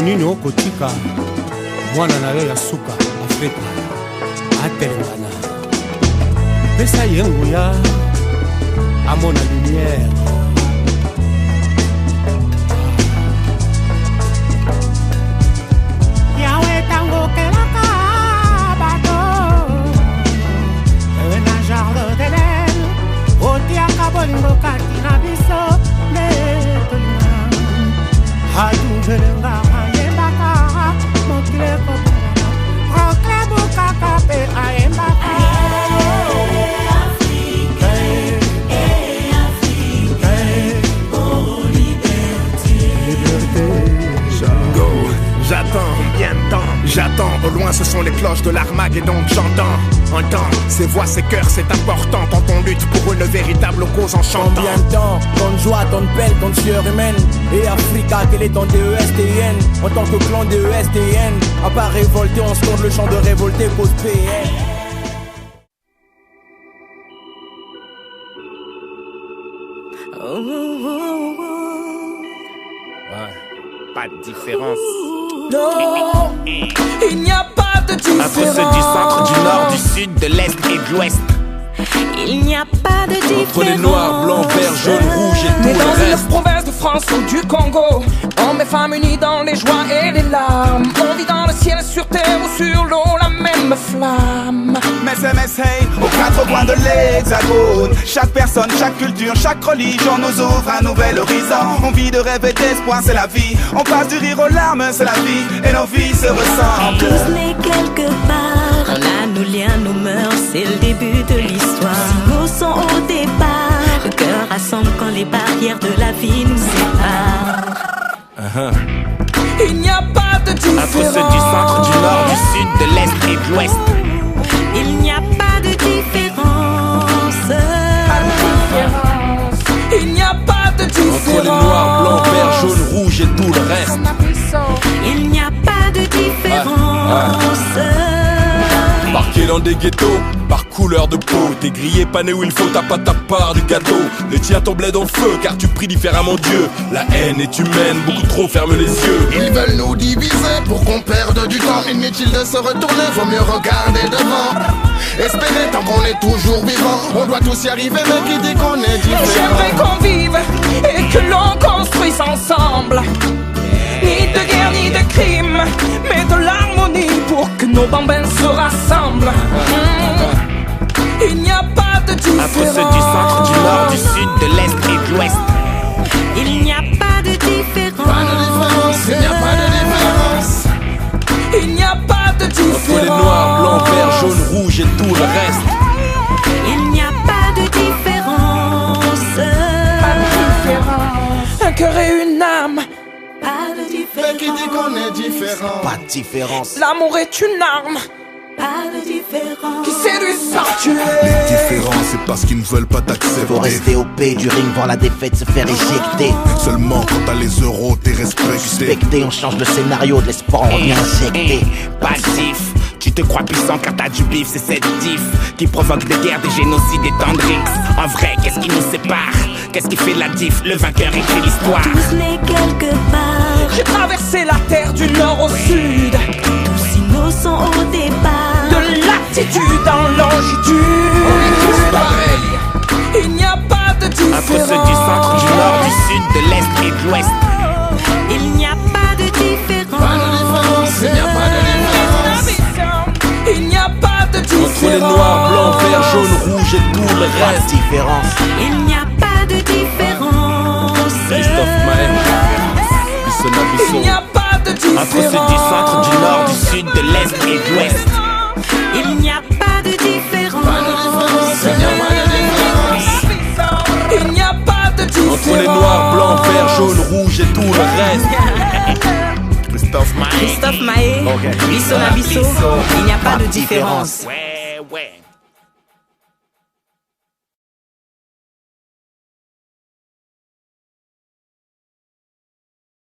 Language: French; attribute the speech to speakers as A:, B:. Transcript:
A: nini okotika mwana na yo ya suka Afrika atelengana pesa ye nguya amona lumière yawe tango kelaka bato na jarre de l'el otiaka bolingo kati na biso netolina aduvelenga ayembaka mokile kobungana roklebukaka mpe ayembaka
B: J'attends, combien de temps? J'attends, au loin ce sont les cloches de l'Armageddon que j'entends. Entends, ces voix, ces cœurs, c'est important. Quand on lutte pour une véritable cause en chantant.
C: Combien de temps? Tant de joie, tant de peine, tant de sueur humaine. Et Africa, quel est ton DESTN? En tant que clan DESTN, à part révolter, on se tourne le champ de révolter, pose PN.
B: Ouais, pas de différence.
C: Non, il n'y a pas de différence.
B: Entre ceux du centre, du nord, du sud, de l'est et de l'ouest.
D: Il n'y a pas de différence.
E: Entre les noirs, blancs, verts, jaunes, rouges et tout
F: Mais
E: le
F: dans
E: reste.
F: une province de France ou du Congo, hommes et femmes unis dans les joies et les larmes. On vit dans le ciel, sur terre ou sur l'eau, la même flamme.
G: SMS, hey, aux quatre coins de l'hexagone. Chaque personne, chaque culture, chaque religion nous ouvre un nouvel horizon. On vit de rêves et d'espoir, c'est la vie. On passe du rire aux larmes, c'est la vie. Et nos vies se ressemblent.
D: Tous nés quelque part, on a nos liens, nos mœurs, c'est le début de l'histoire. Innocents au départ, le cœur rassemble quand les barrières de la vie nous séparent.
F: Il n'y a pas de différence.
B: Entre ceux du centre, du nord, du sud, de l'est et de l'ouest.
D: Il n'y a pas de différence.
F: Il n'y a pas de différence.
E: Entre les noirs, blancs, verts, jaunes, rouges et tout le reste.
D: Il n'y a pas de différence.
E: Marqué dans des ghettos, par couleur de peau. T'es grillé, pané où il faut, t'as pas ta part du gâteau. Le tien tomblait dans le feu, car tu pries différemment Dieu. La haine est humaine, beaucoup trop ferme les yeux.
H: Ils veulent nous diviser pour qu'on perde du temps. Inutile de se retourner, vaut mieux regarder devant. Espérer tant qu'on est toujours vivant. On doit tous y arriver, mais qui dit qu'on est
F: J'aimerais
H: différent.
F: qu'on vive et que l'on construise ensemble. Ni de guerre, ni de crime, mais de l'harmonie pour que nos bambins se rassemblent. Il n'y a pas de différence.
B: Entre ceux du centre, du nord, du sud, de l'est et de l'ouest.
D: Il n'y a pas de différence.
H: Pas de différence, il n'y a pas de différence.
F: Il n'y a pas de différence.
E: Entre les noirs, blancs, verts, jaunes, rouges et tout le reste.
D: Il n'y a pas de différence.
F: Pas de différence. Un cœur et une âme.
D: Pas de
H: Mais qui dit
D: différence.
H: qu'on est différent?
C: Pas de différence.
F: L'amour est une arme
D: Pas de différence.
F: qui séduit sans tuer.
H: Les différences, c'est parce qu'ils ne veulent pas t'accepter.
C: Faut rester au P du ring, voir la défaite se faire éjecter.
H: Seulement quand t'as les euros, t'es respecté.
C: Suspecté, on change le scénario, de l'espoir on revient injecté.
B: Passif, tu te crois puissant car t'as du bif, c'est cette diff qui provoque des guerres, des génocides et tant de risques. En vrai, qu'est-ce qui nous sépare? Qu'est-ce qui fait la diff? Le vainqueur écrit l'histoire.
D: Tous nés quelque part,
F: J'ai traversé la terre du nord au sud,
D: tous innocents au départ.
F: de latitude en longitude. Il n'y a pas de différence.
B: Entre ceux du centre, du nord, du sud, de l'est et de l'ouest.
D: Il n'y a pas de différence.
H: Pas de différence, il n'y a pas de différence.
F: Il n'y a pas de différence.
E: Entre les noirs, blancs, verts, jaunes, rouges et tout le
C: Pas de
E: reste.
C: différence.
D: Il n'y a pas de différence.
E: Christophe Maé, Bissona
F: Il
E: Bisso.
F: n'y a pas de différence.
B: Entre ceux du centre, du nord, du sud, de l'est et de l'ouest.
D: Il n'y a pas de différence.
H: Pas de différence, il n'y a pas de différence.
F: Il n'y a pas de différence.
E: Entre les noirs, blancs, verts, jaunes, rouges et tout le reste.
B: Christophe Maé.
D: Christophe Maé, Bissona Bisso, il n'y a pas de différence.
B: Ouais, ouais.